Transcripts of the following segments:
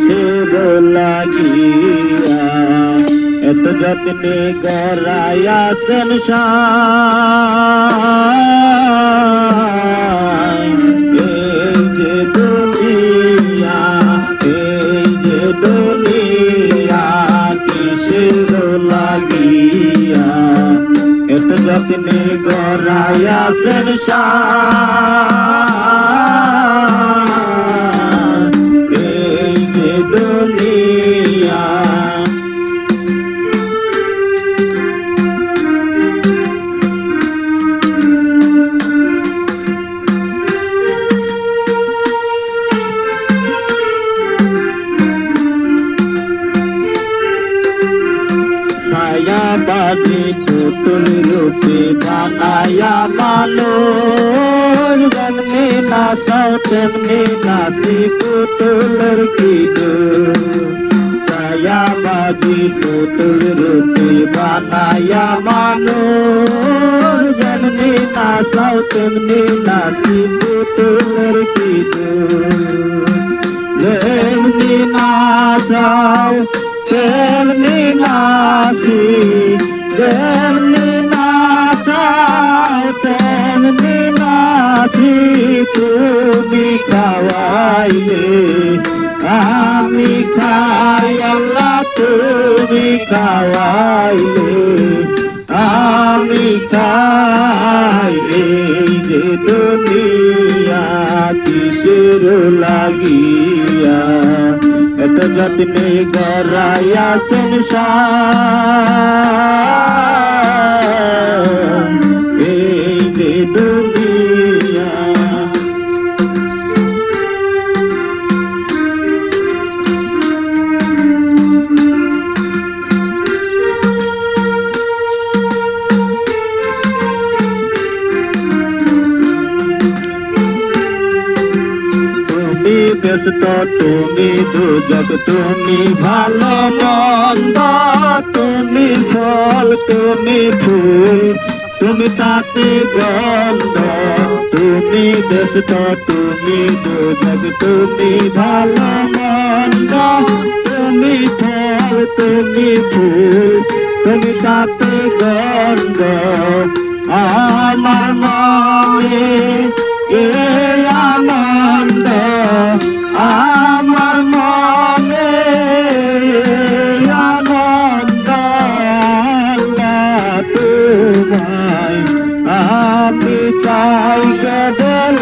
কিসের লাগিয়া এত যত্নে গড়াইয়া সংসার এই যে দুনিয়া কিসের লাগিয়া এত যত্নে গড়াইয়া সংসার এই যে দুনিয়া ছায়াবাদী পুতুল রূপে বানায়া মানুষ যেমনি নাচাও তেমনি নাচি পুতুলের কি ছায়াবাদী পুতুল রূপে বানায়া মানুষ যেমনি নাচাও তেমনি নাচি পুতুলের কি যেমনি নাচাও তেমনি নাচি যেমনি নাচাও তেমনি নাচি তুমি খাওয়াইলে আমি খাই আল্লাহ তুমি খাওয়াইলে আমি খাই এই যে দুনিয়া কিসের লাগিয়া এত যত্নে গড়াইয়া সংসার এই যে দুনিয়া ব্যস্ত তুমি দুজক তুমি ভালো মন্দ তুমি ফল তুমি ফুল তুমি তাতে গন্ধ তুমি ব্যস্ত তুমি দুজক তুমি ভালো মন্দ তুমি ফল তুমি ফুল তুমি তাতে গন্ধ আমার মনে এই আনন্দ আমার মনে আনন্দ তোমায় আমি চাই কেবল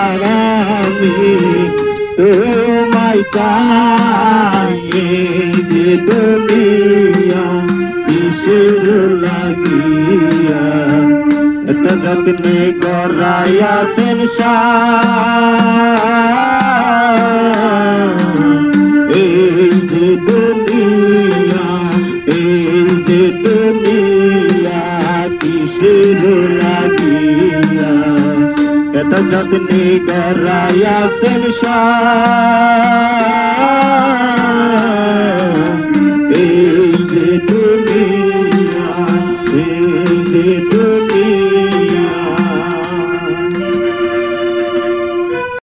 আমি তোমায় চাই যে দুনিয়া কিসের লাগিয়া এত যত্নে গড়াইয়া সংসার এই যে দুনিয়া কিসের লাগিয়া এত যত্নে গড়াইয়া সংসার